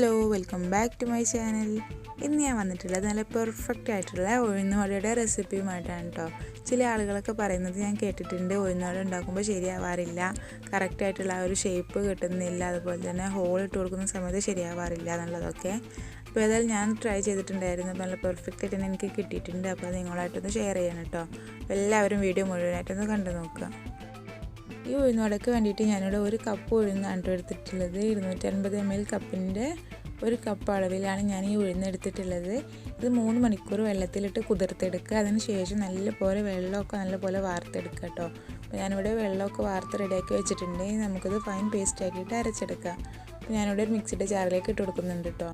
Hello, welcome back to my channel. ഇന്ന് ഞാൻ വന്നിട്ടുള്ളത് നല്ല പെർഫെക്റ്റ് ആയിട്ടുള്ള ഉഴുന്നുവടയുടെ റെസിപ്പിയുമായിട്ടാണ് കേട്ടോ. ചില ആളുകളൊക്കെ പറയുന്നത് ഞാൻ കേട്ടിട്ടുണ്ട്, ഉഴുന്നുവട ഉണ്ടാക്കുമ്പോൾ ശരിയാവാറില്ല, കറക്റ്റായിട്ടുള്ള ആ ഒരു ഷേപ്പ് കിട്ടുന്നില്ല, അതുപോലെ തന്നെ ഹോൾ ഇട്ട് കൊടുക്കുന്ന സമയത്ത് ശരിയാവാറില്ല എന്നുള്ളതൊക്കെ. അപ്പോൾ ഏതായാലും ഞാൻ ട്രൈ ചെയ്തിട്ടുണ്ടായിരുന്നു, നല്ല പെർഫെക്റ്റ് ആയിട്ട് തന്നെ എനിക്ക് കിട്ടിയിട്ടുണ്ട്. അപ്പോൾ അത് നിങ്ങളായിട്ടൊന്ന് ഷെയർ ചെയ്യണം കേട്ടോ. എല്ലാവരും വീഡിയോ മുഴുവനായിട്ടൊന്ന് കണ്ടു നോക്കുക. ഈ ഉഴുന്നുവടയ്ക്ക് വേണ്ടിയിട്ട് ഞാനിവിടെ ഒരു കപ്പ് ഉഴുന്നാണ് എടുത്തിട്ടുള്ളത്. 250 ml കപ്പിൻ്റെ ഒരു കപ്പ് അളവിലാണ് ഞാൻ ഈ ഉഴുന്ന് എടുത്തിട്ടുള്ളത്. ഇത് 3 മണിക്കൂർ വെള്ളത്തിലിട്ട് കുതിർത്തെടുക്കുക. അതിന് ശേഷം നല്ലപോലെ വെള്ളമൊക്കെ നല്ലപോലെ വാർത്തെടുക്കുക കേട്ടോ. അപ്പോൾ ഞാനിവിടെ വെള്ളമൊക്കെ വാർത്ത് റെഡിയാക്കി വെച്ചിട്ടുണ്ട്. നമുക്കിത് ഫൈൻ പേസ്റ്റ് ആക്കിയിട്ട് അരച്ചെടുക്കാം. അപ്പോൾ ഞാനിവിടെ ഒരു മിക്സിയുടെ ജാറിലേക്ക് ഇട്ട് കൊടുക്കുന്നുണ്ട് കേട്ടോ.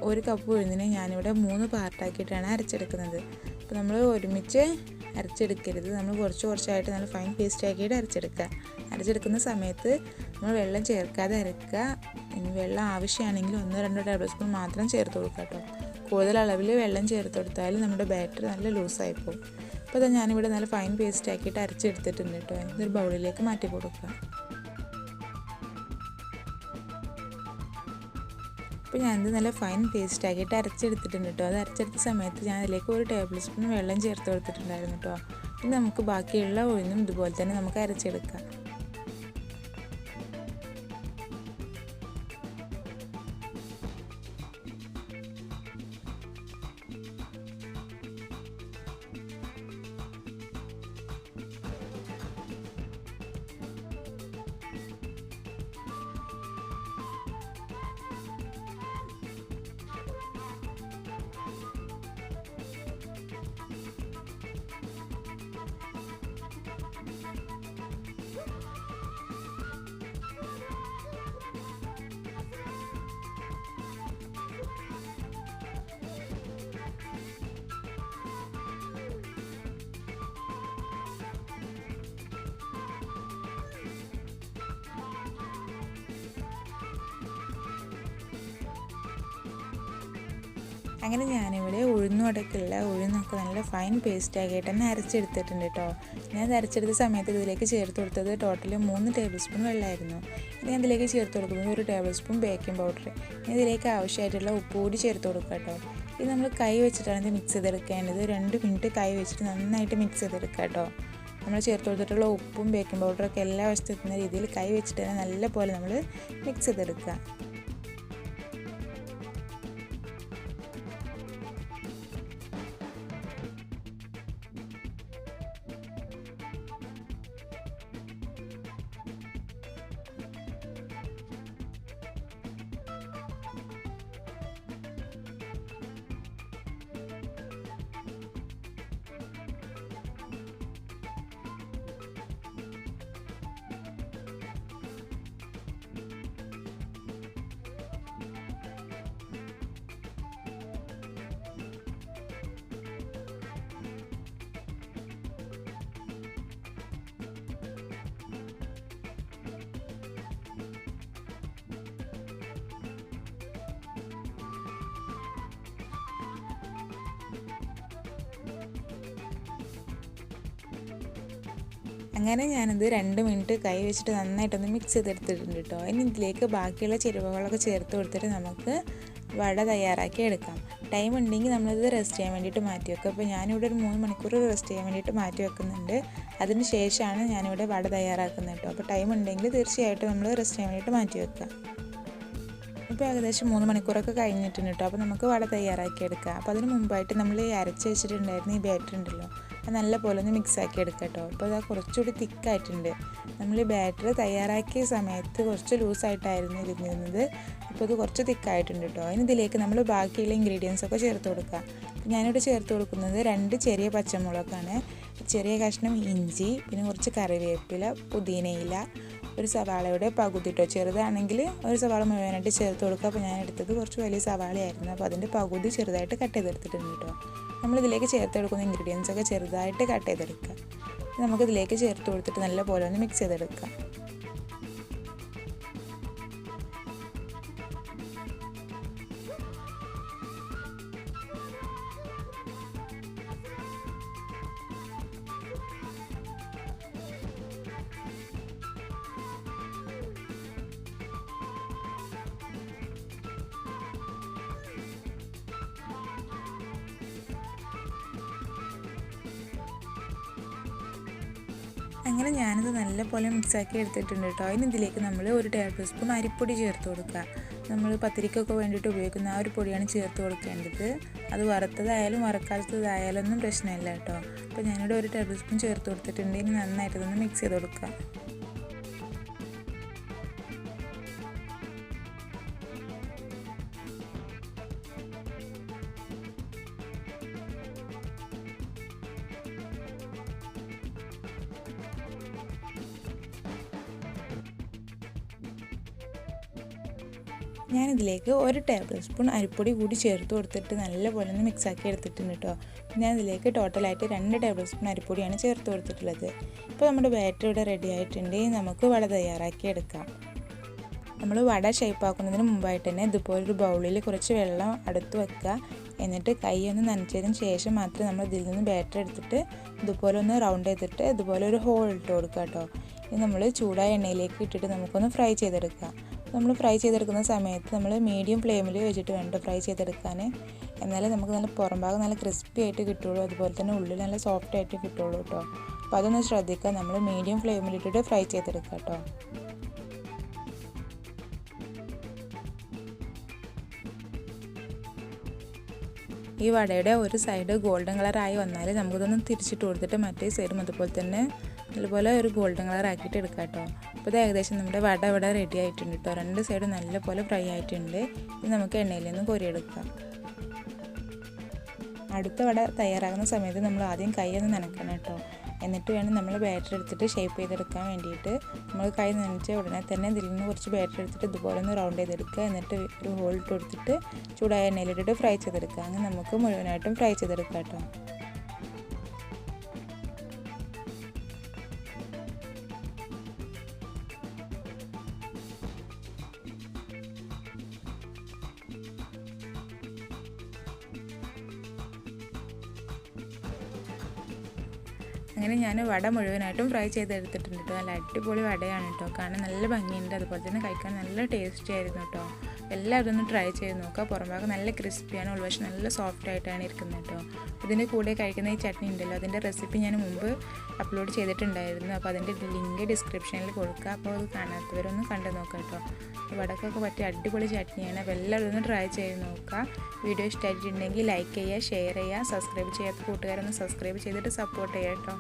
ഒരു കപ്പ് ഉഴുന്നിനെ ഞാനിവിടെ 3 പാർട്ടാക്കിയിട്ടാണ് അരച്ചെടുക്കുന്നത്. അപ്പോൾ നമ്മൾ ഒരുമിച്ച് അരച്ചെടുക്കരുത്, നമ്മൾ കുറച്ചായിട്ട് നല്ല ഫൈൻ പേസ്റ്റ് ആക്കിയിട്ട് അരച്ചെടുക്കുന്ന സമയത്ത് നമ്മൾ വെള്ളം ചേർക്കാതെ അരക്കുക. ഇനി വെള്ളം ആവശ്യമാണെങ്കിൽ 1-2 ടേബിൾ സ്പൂൺ മാത്രം ചേർത്ത് കൊടുക്കുക കേട്ടോ. കൂടുതൽ അളവിൽ വെള്ളം ചേർത്ത് കൊടുത്താൽ നമ്മുടെ ബാറ്റർ നല്ല ലൂസായി പോകും. അപ്പോൾ അത് ഞാനിവിടെ നല്ല ഫൈൻ പേസ്റ്റ് ആക്കിയിട്ട് അരച്ചെടുത്തിട്ടുണ്ട് കേട്ടോ. ഇതൊരു ബൗളിലേക്ക് മാറ്റി കൊടുക്കുക. അപ്പോൾ ഞാനിത് നല്ല ഫൈൻ പേസ്റ്റ് ആക്കിയിട്ട് അരച്ചെടുത്തിട്ടുണ്ട് കേട്ടോ. അത് അരച്ചെടുത്ത സമയത്ത് ഞാൻ അതിലേക്ക് 1 ടേബിൾ സ്പൂൺ വെള്ളം ചേർത്ത് കൊടുത്തിട്ടുണ്ടായിരുന്നു കേട്ടോ. ഇനി നമുക്ക് ബാക്കിയുള്ള ഉഴുന്നും ഇതുപോലെ തന്നെ നമുക്ക് അരച്ചെടുക്കാം. അങ്ങനെ ഞാനിവിടെ ഉഴുന്നൊക്കെ നല്ല ഫൈൻ പേസ്റ്റ് ആക്കിയിട്ട് തന്നെ അരച്ചെടുത്തിട്ടുണ്ട് കേട്ടോ. ഞാൻ അരച്ചെടുത്ത സമയത്ത് ഇതിലേക്ക് ചേർത്ത് കൊടുത്തത് ടോട്ടൽ 3 ടേബിൾ സ്പൂൺ വെള്ളമായിരുന്നു. ഇനി അതിലേക്ക് ചേർത്ത് കൊടുക്കുന്നത് 1 ടേബിൾ സ്പൂൺ ബേക്കിംഗ് പൗഡർ. ഇനി ഇതിലേക്ക് ആവശ്യമായിട്ടുള്ള ഉപ്പ് കൂടി ചേർത്ത് കൊടുക്കുക കേട്ടോ. ഇത് നമ്മൾ കൈ വെച്ചിട്ടാണ് ഇത് മിക്സ് ചെയ്തെടുക്കേണ്ടത്. 2 മിനിറ്റ് കൈ വെച്ചിട്ട് നന്നായിട്ട് മിക്സ് ചെയ്തെടുക്കുക കേട്ടോ. നമ്മൾ ചേർത്ത് കൊടുത്തിട്ടുള്ള ഉപ്പും ബേക്കിംഗ് പൗഡറൊക്കെ എല്ലാ വശത്തും എത്തുന്ന രീതിയിൽ കൈ വെച്ചിട്ട് തന്നെ നല്ല പോലെ നമ്മൾ മിക്സ് ചെയ്തെടുക്കുക. അങ്ങനെ ഞാനിത് 2 മിനിറ്റ് കൈ വെച്ചിട്ട് നന്നായിട്ടൊന്ന് മിക്സ് ചെയ്തെടുത്തിട്ടുണ്ട് കേട്ടോ. ഇനി ഇതിലേക്ക് ബാക്കിയുള്ള ചേരുവകളൊക്കെ ചേർത്ത് കൊടുത്തിട്ട് നമുക്ക് വട തയ്യാറാക്കി എടുക്കാം. ടൈം ഉണ്ടെങ്കിൽ നമ്മളിത് റെസ്റ്റ് ചെയ്യാൻ വേണ്ടിയിട്ട് മാറ്റി വെക്കുക. അപ്പോൾ ഞാനിവിടെ ഒരു 3 മണിക്കൂർ റെസ്റ്റ് ചെയ്യാൻ വേണ്ടിയിട്ട് മാറ്റി വെക്കുന്നുണ്ട്. അതിന് ശേഷമാണ് ഞാനിവിടെ വട തയ്യാറാക്കുന്നത് കേട്ടോ. അപ്പോൾ ടൈം ഉണ്ടെങ്കിൽ തീർച്ചയായിട്ടും നമ്മൾ റെസ്റ്റ് ചെയ്യാൻ വേണ്ടിയിട്ട് മാറ്റി വെക്കുക. ഇപ്പോൾ ഏകദേശം 3 മണിക്കൂറൊക്കെ കഴിഞ്ഞിട്ടുണ്ട് കേട്ടോ. അപ്പോൾ നമുക്ക് വട തയ്യാറാക്കി എടുക്കാം. അപ്പോൾ അതിന് മുമ്പായിട്ട് നമ്മൾ ഈ അരച്ച് വെച്ചിട്ടുണ്ടായിരുന്ന ഈ ബാറ്റർ ഉണ്ടല്ലോ, അത് നല്ല പോലെ ഒന്ന് മിക്സ് ആക്കി എടുക്കാം കേട്ടോ. അപ്പോൾ അത് കുറച്ചുകൂടി തിക്കായിട്ടുണ്ട്. നമ്മൾ ഈ ബാറ്റർ തയ്യാറാക്കിയ സമയത്ത് കുറച്ച് ലൂസായിട്ടായിരുന്നു ഇരുന്നിരുന്നത്. ഇപ്പോൾ ഇത് കുറച്ച് തിക്കായിട്ടുണ്ട് കേട്ടോ. ഇനി ഇതിലേക്ക് നമ്മൾ ബാക്കിയുള്ള ഇൻഗ്രീഡിയൻസ് ഒക്കെ ചേർത്ത് കൊടുക്കാം. ഞാനിവിടെ ചേർത്ത് കൊടുക്കുന്നത് 2 ചെറിയ പച്ചമുളകാണ്, ചെറിയ കഷ്ണം ഇഞ്ചി, പിന്നെ കുറച്ച് കറിവേപ്പില, പുതിനയില, ഒരു സവാളയുടെ പകുതി കേട്ടോ. ചെറുതാണെങ്കിൽ ഒരു സവാള മുഴുവനായിട്ട് ചേർത്ത് കൊടുക്കുക. അപ്പോൾ ഞാൻ എടുത്തത് കുറച്ച് വലിയ സവാളയായിരുന്നു. അപ്പോൾ അതിൻ്റെ പകുതി ചെറുതായിട്ട് കട്ട് ചെയ്തെടുത്തിട്ടുണ്ട് കേട്ടോ. നമ്മളിതിലേക്ക് ചേർത്ത് കൊടുക്കുന്ന ഇൻഗ്രീഡിയൻസ് ഒക്കെ ചെറുതായിട്ട് കട്ട് ചെയ്തെടുക്കുക. നമുക്കിതിലേക്ക് ചേർത്ത് കൊടുത്തിട്ട് നല്ല പോലെ ഒന്ന് മിക്സ് ചെയ്തെടുക്കാം. അങ്ങനെ ഞാനിത് നല്ലപോലെ മിക്സാക്കി എടുത്തിട്ടുണ്ട് കേട്ടോ. ഇനി ഇതിലേക്ക് നമ്മൾ 1 ടേബിൾ സ്പൂൺ അരിപ്പൊടി ചേർത്ത് കൊടുക്കുക. നമ്മൾ പത്തിരിക്കൊക്കെ വേണ്ടിയിട്ട് ഉപയോഗിക്കുന്ന ആ ഒരു പൊടിയാണ് ചേർത്ത് കൊടുക്കേണ്ടത്. അത് വറുത്തതായാലും വറുക്കാത്തതായാലും ഒന്നും പ്രശ്നമില്ല കേട്ടോ. അപ്പോൾ ഞാനിവിടെ 1 ടേബിൾ സ്പൂൺ ചേർത്ത് കൊടുത്തിട്ടുണ്ട്. ഇനി നന്നായിട്ട് ഇതൊന്ന് മിക്സ് ചെയ്ത് കൊടുക്കുക. ഞാനിതിലേക്ക് 1 ടേബിൾ സ്പൂൺ അരിപ്പൊടി കൂടി ചേർത്ത് കൊടുത്തിട്ട് നല്ലപോലെ ഒന്ന് മിക്സാക്കി എടുത്തിട്ടുണ്ട് കേട്ടോ. ഞാനിതിലേക്ക് ടോട്ടലായിട്ട് 2 ടേബിൾ സ്പൂൺ അരിപ്പൊടിയാണ് ചേർത്ത് കൊടുത്തിട്ടുള്ളത്. ഇപ്പോൾ നമ്മുടെ ബാറ്റർ ഇവിടെ റെഡി ആയിട്ടുണ്ട്. നമുക്ക് വട തയ്യാറാക്കി എടുക്കാം. നമ്മൾ വട ഷേപ്പാക്കുന്നതിന് മുമ്പായിട്ട് തന്നെ ഇതുപോലൊരു ബൗളിൽ കുറച്ച് വെള്ളം അടുത്ത് വെക്കുക. എന്നിട്ട് കൈ ഒന്ന് നനച്ചതിന് ശേഷം മാത്രമേ നമ്മൾ ഇതിൽ നിന്ന് ബാറ്റർ എടുത്തിട്ട് ഇതുപോലെ ഒന്ന് റൗണ്ട് ചെയ്തിട്ട് ഇതുപോലെ ഒരു ഹോൾ ഇട്ട് കൊടുക്കുക കേട്ടോ. ഇനി നമ്മൾ ചൂടായ എണ്ണയിലേക്ക് ഇട്ടിട്ട് നമുക്കൊന്ന് ഫ്രൈ ചെയ്തെടുക്കാം. നമ്മൾ ഫ്രൈ ചെയ്തെടുക്കുന്ന സമയത്ത് നമ്മൾ മീഡിയം ഫ്ലെയിമിൽ വെച്ചിട്ട് വേണ്ട ഫ്രൈ ചെയ്തെടുക്കാൻ. എന്നാലേ നമുക്ക് നല്ല പുറം ഭാഗം നല്ല ക്രിസ്പി ആയിട്ട് കിട്ടുള്ളൂ, അതുപോലെ തന്നെ ഉള്ളിൽ നല്ല സോഫ്റ്റ് ആയിട്ട് കിട്ടുള്ളൂ കേട്ടോ. അപ്പോൾ അതൊന്ന് ശ്രദ്ധിക്കുക. നമ്മൾ മീഡിയം ഫ്ലെയിമിലിട്ടിട്ട് ഫ്രൈ ചെയ്തെടുക്കുക കേട്ടോ. ഈ വടയുടെ ഒരു സൈഡ് ഗോൾഡൻ കളറായി വന്നാൽ നമുക്കിതൊന്ന് തിരിച്ചിട്ട് കൊടുത്തിട്ട് മറ്റേ സൈഡും അതുപോലെ തന്നെ നല്ലപോലെ ഒരു ഗോൾഡൻ കളർ ആക്കിയിട്ട് എടുക്കാം കേട്ടോ. അപ്പോൾ ഇത് ഏകദേശം നമ്മുടെ വട ഇവിടെ റെഡി ആയിട്ടുണ്ട് കേട്ടോ. 2 സൈഡും നല്ലപോലെ ഫ്രൈ ആയിട്ടുണ്ട്. ഇത് നമുക്ക് എണ്ണയിൽ നിന്ന് കോരിയെടുക്കാം. അടുത്ത വട തയ്യാറാകുന്ന സമയത്ത് നമ്മൾ ആദ്യം കൈ ഒന്ന് നനയ്ക്കണം കേട്ടോ. എന്നിട്ട് വേണം നമ്മൾ ബാറ്റർ എടുത്തിട്ട് ഷേപ്പ് ചെയ്തെടുക്കാൻ വേണ്ടിയിട്ട്. നമ്മൾ കൈ നനച്ച ഉടനെ തന്നെ ഇതിൽ നിന്ന് കുറച്ച് ബാറ്റർ എടുത്തിട്ട് ഇതുപോലെ ഒന്ന് റൗണ്ട് ചെയ്തെടുക്കുക. എന്നിട്ട് ഒരു ഹോൾ ഇട്ട് കൊടുത്തിട്ട് ചൂടായ എണ്ണയിലിട്ടിട്ട് ഫ്രൈ ചെയ്തെടുക്കുക. അങ്ങനെ നമുക്ക് മുഴുവനായിട്ടും ഫ്രൈ ചെയ്തെടുക്കാം കേട്ടോ. അങ്ങനെ ഞാൻ വട മുഴുവനായിട്ടും ഫ്രൈ ചെയ്തെടുത്തിട്ടുണ്ട് കേട്ടോ. നല്ല അടിപൊളി വടയാണ് കേട്ടോ. കാണാൻ നല്ല ഭംഗിയുണ്ട്, അതുപോലെ തന്നെ കഴിക്കാൻ നല്ല ടേസ്റ്റി ആയിരുന്നു കേട്ടോ. എല്ലാവരും ഒന്ന് ട്രൈ ചെയ്ത് നോക്കുക. പുറംഭാഗം നല്ല ക്രിസ്പിയാണ്, ഉൾവശം നല്ല സോഫ്റ്റ് ആയിട്ടാണ് ഇരിക്കുന്നത് കേട്ടോ. ഇതിൻ്റെ കൂടെ കഴിക്കുന്ന ഈ ചട്നി ഉണ്ടല്ലോ, അതിൻ്റെ റെസിപ്പി ഞാൻ മുമ്പ് അപ്ലോഡ് ചെയ്തിട്ടുണ്ടായിരുന്നു. അപ്പോൾ അതിൻ്റെ ലിങ്ക് ഡിസ്ക്രിപ്ഷനിൽ കൊടുക്കുക. അപ്പോൾ അത് കാണാത്തവരൊന്ന് കണ്ടു നോക്കുക കേട്ടോ. വടക്കൊക്കെ പറ്റിയ അടിപൊളി ചട്നിയാണ്. അപ്പോൾ എല്ലാവരും ഒന്ന് ട്രൈ ചെയ്ത് നോക്കുക. വീഡിയോ ഇഷ്ടമായിട്ടുണ്ടെങ്കിൽ ലൈക്ക് ചെയ്യുക, ഷെയർ ചെയ്യുക, സബ്സ്ക്രൈബ് ചെയ്യാത്ത കൂട്ടുകാരൊന്ന് സബ്സ്ക്രൈബ് ചെയ്തിട്ട് സപ്പോർട്ട് ചെയ്യുക കേട്ടോ.